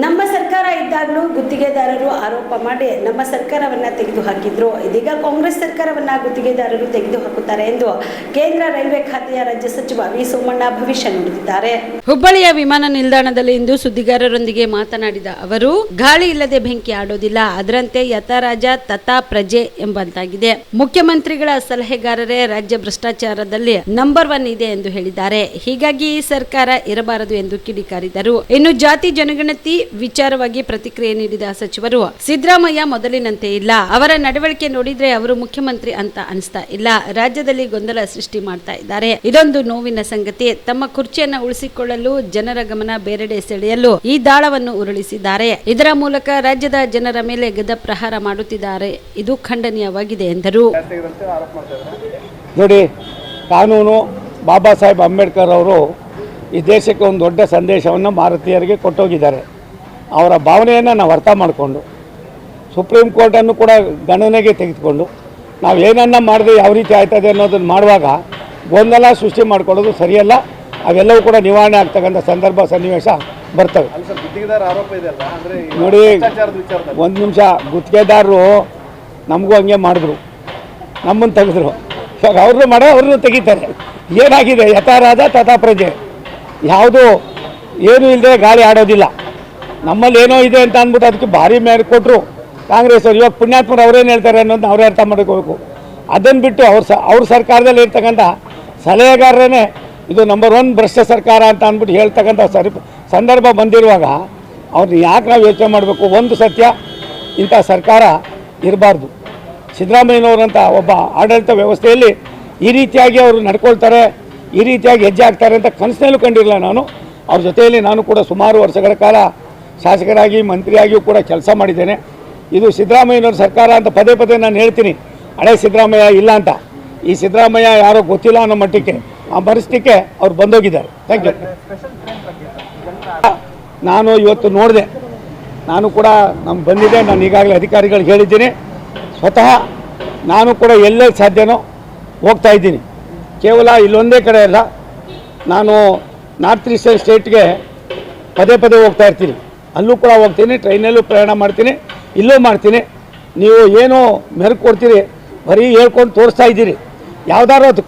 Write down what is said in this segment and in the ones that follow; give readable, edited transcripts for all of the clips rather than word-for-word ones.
ನಮ್ಮ ಸರ್ಕಾರ ಇದ್ದಾಗಲೂ ಗುತ್ತಿಗೆದಾರರು ಆರೋಪ ಮಾಡಿ ನಮ್ಮ ಸರ್ಕಾರವನ್ನ ತೆಗೆದುಹಾಕಿದ್ರು. ಇದೀಗ ಕಾಂಗ್ರೆಸ್ ಸರ್ಕಾರವನ್ನ ಗುತ್ತಿಗೆದಾರರು ತೆಗೆದುಹಾಕುತ್ತಾರೆ ಎಂದು ಕೇಂದ್ರ ರೈಲ್ವೆ ಖಾತೆಯ ರಾಜ್ಯ ಸಚಿವ ವಿ ಸೋಮಣ್ಣ ಭವಿಷ್ಯ ನುಡಿದಿದ್ದಾರೆ. ಹುಬ್ಬಳ್ಳಿಯ ವಿಮಾನ ನಿಲ್ದಾಣದಲ್ಲಿ ಇಂದು ಸುದ್ದಿಗಾರರೊಂದಿಗೆ ಮಾತನಾಡಿದ ಅವರು, ಗಾಳಿ ಇಲ್ಲದೆ ಬೆಂಕಿ ಆಡೋದಿಲ್ಲ, ಅದರಂತೆ ಯಥಾ ರಾಜ ತಥಾ ಪ್ರಜೆ ಎಂಬಂತಾಗಿದೆ. ಮುಖ್ಯಮಂತ್ರಿಗಳ ಸಲಹೆಗಾರರೇ ರಾಜ್ಯ ಭ್ರಷ್ಟಾಚಾರದಲ್ಲಿ ನಂಬರ್ 1 ಇದೆ ಎಂದು ಹೇಳಿದ್ದಾರೆ. ಹೀಗಾಗಿ ಈ ಸರ್ಕಾರ ಇರಬಾರದು ಎಂದು ಕಿಡಿಕಾರಿದರು. ಇನ್ನು ಜಾತಿ ಜನಗಣತಿ ವಿಚಾರವಾಗಿ ಪ್ರತಿಕ್ರಿಯೆ ನೀಡಿದ ಸಚಿವರು, ಸಿದ್ದರಾಮಯ್ಯ ಮೊದಲಿನಂತೆ ಇಲ್ಲ, ಅವರ ನಡವಳಿಕೆ ನೋಡಿದ್ರೆ ಅವರು ಮುಖ್ಯಮಂತ್ರಿ ಅಂತ ಅನಿಸ್ತಾ ಇಲ್ಲ, ರಾಜ್ಯದಲ್ಲಿ ಗೊಂದಲ ಸೃಷ್ಟಿ ಮಾಡ್ತಾ ಇದ್ದಾರೆ. ಇದೊಂದು ನೋವಿನ ಸಂಗತಿ. ತಮ್ಮ ಕುರ್ಚಿಯನ್ನು ಉಳಿಸಿಕೊಳ್ಳಲು ಜನರ ಗಮನ ಬೇರೆಡೆ ಸೆಳೆಯಲು ಈ ದಾಳವನ್ನು ಉರುಳಿಸಿದ್ದಾರೆ. ಇದರ ಮೂಲಕ ರಾಜ್ಯದ ಜನರ ಮೇಲೆ ಗದ ಪ್ರಹಾರ ಮಾಡುತ್ತಿದ್ದಾರೆ. ಇದು ಖಂಡನೀಯವಾಗಿದೆ ಎಂದರು. ನೋಡಿ, ಕಾನೂನು ಬಾಬಾ ಸಾಹೇಬ್ ಅಂಬೇಡ್ಕರ್ ಅವರು ಈ ದೇಶಕ್ಕೆ ಒಂದು ದೊಡ್ಡ ಸಂದೇಶವನ್ನು ಭಾರತೀಯರಿಗೆ ಕೊಟ್ಟೋಗಿದ್ದಾರೆ. ಅವರ ಭಾವನೆಯನ್ನು ನಾವು ಅರ್ಥ ಮಾಡಿಕೊಂಡು ಸುಪ್ರೀಂ ಕೋರ್ಟನ್ನು ಕೂಡ ಗಣನೆಗೆ ತೆಗೆದುಕೊಂಡು ನಾವು ಏನನ್ನ ಮಾಡಿದೆ ಯಾವ ರೀತಿ ಆಯ್ತದೆ ಅನ್ನೋದನ್ನು ಮಾಡುವಾಗ ಗೊಂದಲ ಸೃಷ್ಟಿ ಮಾಡಿಕೊಳ್ಳೋದು ಸರಿಯಲ್ಲ. ಅವೆಲ್ಲವೂ ಕೂಡ ನಿವಾರಣೆ ಆಗ್ತಕ್ಕಂಥ ಸಂದರ್ಭ ಸನ್ನಿವೇಶ ಬರ್ತವೆ. ನೋಡಿ, ಒಂದು ನಿಮಿಷ, ಗುತ್ತಿಗೆದಾರರು ನಮಗೂ ಹಂಗೆ ಮಾಡಿದ್ರು, ನಮ್ಮನ್ನು ತೆಗೆದ್ರು. ಇವಾಗ ಅವ್ರನ್ನೂ ಮಾಡೋ ಅವ್ರನ್ನೂ ತೆಗಿತಾರೆ. ಏನಾಗಿದೆ? ಯಥಾ ರಾಜ ತಥಾ ಪ್ರಜೆ. ಯಾವುದು ಏನೂ ಇಲ್ಲದೆ ಗಾಳಿ ಆಡೋದಿಲ್ಲ. ನಮ್ಮಲ್ಲಿ ಏನೋ ಇದೆ ಅಂತ ಅಂದ್ಬಿಟ್ಟು ಅದಕ್ಕೆ ಭಾರಿ ಮೇಲೆ ಕೊಟ್ಟರು ಕಾಂಗ್ರೆಸ್ ಅವರು. ಇವಾಗ ಪುಣ್ಯಾತ್ಮರು ಅವ್ರೇನು ಹೇಳ್ತಾರೆ ಅನ್ನೋದನ್ನ ಅವರೇ ಅರ್ಥ ಮಾಡ್ಕೋಬೇಕು. ಅದನ್ನು ಬಿಟ್ಟು ಅವ್ರ ಸರ್ಕಾರದಲ್ಲಿ ಇರ್ತಕ್ಕಂಥ ಸಲಹೆಗಾರರೇ ಇದು ನಂಬರ್ 1 ಭ್ರಷ್ಟ ಸರ್ಕಾರ ಅಂತ ಅಂದ್ಬಿಟ್ಟು ಹೇಳ್ತಕ್ಕಂಥ ಸಂದರ್ಭ ಬಂದಿರುವಾಗ ಅವ್ರನ್ನ ಯಾಕೆ ನಾವು ಯೋಚನೆ ಮಾಡಬೇಕು? ಒಂದು ಸತ್ಯ, ಇಂಥ ಸರ್ಕಾರ ಇರಬಾರ್ದು. ಸಿದ್ದರಾಮಯ್ಯನವರಂಥ ಒಬ್ಬ ಆಡಳಿತ ವ್ಯವಸ್ಥೆಯಲ್ಲಿ ಈ ರೀತಿಯಾಗಿ ಅವರು ನಡ್ಕೊಳ್ತಾರೆ, ಈ ರೀತಿಯಾಗಿ ಹೆಜ್ಜೆ ಆಗ್ತಾರೆ ಅಂತ ಕನಸಿನಲ್ಲೂ ಕಂಡಿರಲಿಲ್ಲ ನಾನು. ಅವ್ರ ಜೊತೆಯಲ್ಲಿ ನಾನು ಕೂಡ ಸುಮಾರು ವರ್ಷಗಳ ಕಾಲ ಶಾಸಕರಾಗಿ ಮಂತ್ರಿಯಾಗಿಯೂ ಕೂಡ ಕೆಲಸ ಮಾಡಿದ್ದೇನೆ. ಇದು ಸಿದ್ದರಾಮಯ್ಯನವ್ರ ಸರ್ಕಾರ ಅಂತ ಪದೇ ಪದೇ ನಾನು ಹೇಳ್ತೀನಿ. ಹಳೆ ಸಿದ್ದರಾಮಯ್ಯ ಇಲ್ಲ ಅಂತ. ಈ ಸಿದ್ದರಾಮಯ್ಯ ಯಾರೋ ಗೊತ್ತಿಲ್ಲ ಅನ್ನೋ ಮಟ್ಟಕ್ಕೆ ಆ ಪರಿಸ್ಥಿತಿಗೆ ಅವ್ರು ಬಂದೋಗಿದ್ದಾರೆ. Thank you. ನಾನು ಇವತ್ತು ನೋಡಿದೆ, ನಾನು ಕೂಡ ನಮ್ಗೆ ಬಂದಿದೆ. ನಾನು ಈಗಾಗಲೇ ಅಧಿಕಾರಿಗಳಿಗೆ ಹೇಳಿದ್ದೀನಿ. ಸ್ವತಃ ನಾನು ಕೂಡ ಎಲ್ಲೇ ಸಾಧ್ಯನೋ ಹೋಗ್ತಾ ಇದ್ದೀನಿ. ಕೇವಲ ಇಲ್ಲೊಂದೇ ಕಡೆ ಅಲ್ಲ, ನಾನು ನಾರ್ತ್ ಈಸ್ಟರ್ನ್ ಸ್ಟೇಟ್ಗೆ ಪದೇ ಪದೇ ಹೋಗ್ತಾ ಇರ್ತೀನಿ. ಅಲ್ಲೂ ಕೂಡ ಹೋಗ್ತೀನಿ, ಟ್ರೈನಲ್ಲೂ ಪ್ರಯಾಣ ಮಾಡ್ತೀನಿ, ಇಲ್ಲೂ ಮಾಡ್ತೀನಿ. ನೀವು ಏನೋ ಮೆರುಕು ಕೊಡ್ತೀರಿ, ಬರೀ ಹೇಳ್ಕೊಂಡು ತೋರಿಸ್ತಾ ಇದ್ದೀರಿ. ಯಾವುದಾದ್ರು ಅದು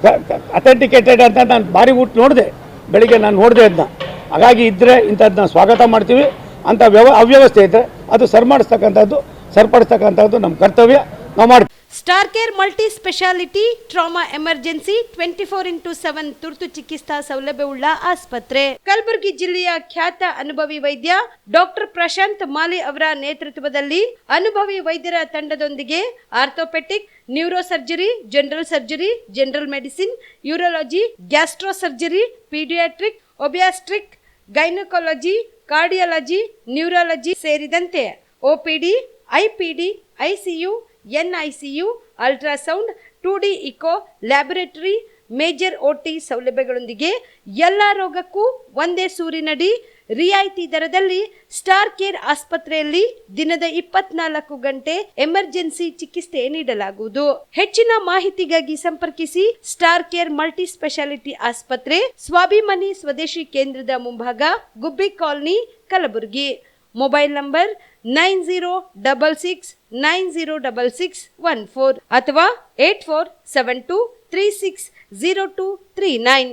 ಅಥೆಂಟಿಕೇಟೆಡ್ ಅಂತ ನಾನು ಬಾರಿ ಊಟ ನೋಡಿದೆ, ಬೆಳಿಗ್ಗೆ ನಾನು ನೋಡಿದೆ ಅದನ್ನ. ಹಾಗಾಗಿ ಇದ್ದರೆ ಇಂಥದ್ದನ್ನ ಸ್ವಾಗತ ಮಾಡ್ತೀವಿ. ಅಂಥ ಅವ್ಯವಸ್ಥೆ ಇದ್ದರೆ ಅದು ಸರಿಪಡಿಸ್ತಕ್ಕಂಥದ್ದು ನಮ್ಮ ಕರ್ತವ್ಯ, ನಾವು ಮಾಡ್ತೀವಿ. Star care multi speciality trauma emergency 24x7 ತುರ್ತು ಚಿಕಿತ್ಸಾ ಸೌಲಭ್ಯವುಳ್ಳ ಆಸ್ಪತ್ರೆ. ಕಲಬುರಗಿ ಜಿಲ್ಲೆಯ ಖ್ಯಾತ ಅನುಭವಿ ವೈದ್ಯ ಡಾಕ್ಟರ್ ಪ್ರಶಾಂತ್ ಮಾಲಿ ಅವರ ನೇತೃತ್ವದಲ್ಲಿ ಅನುಭವಿ ವೈದ್ಯರ ತಂಡದೊಂದಿಗೆ orthopaedic, neuro surgery, general surgery, general medicine, urology, gastro surgery, paediatric, obstetric, gynaecology, cardiology, neurology ಸೇರಿದಂತೆ OPD, IPD, ICU, NICU, ultrasound, 2D echo, laboratory, major OT ಸೌಲಭ್ಯಗಳೊಂದಿಗೆ ಎಲ್ಲ ರೋಗಕ್ಕೂ ಒಂದೇ ಸೂರಿನಡಿ ರಿಯಾಯಿತಿ ದರದಲ್ಲಿ ಸ್ಟಾರ್ ಕೇರ್ ಆಸ್ಪತ್ರೆಯಲ್ಲಿ ದಿನದ 24 ಗಂಟೆ ಎಮರ್ಜೆನ್ಸಿ ಚಿಕಿತ್ಸೆ ನೀಡಲಾಗುವುದು. ಹೆಚ್ಚಿನ ಮಾಹಿತಿಗಾಗಿ ಸಂಪರ್ಕಿಸಿ ಸ್ಟಾರ್ ಕೇರ್ ಮಲ್ಟಿ ಸ್ಪೆಷಾಲಿಟಿ ಆಸ್ಪತ್ರೆ, ಸ್ವಾಭಿಮಾನಿ ಸ್ವದೇಶಿ ಕೇಂದ್ರದ ಮುಂಭಾಗ, ಗುಬ್ಬಿ ಕಾಲನಿ, ಕಲಬುರಗಿ. ಮೊಬೈಲ್ ನಂಬರ್ 9066906614 ಅಥವಾ 8472360239.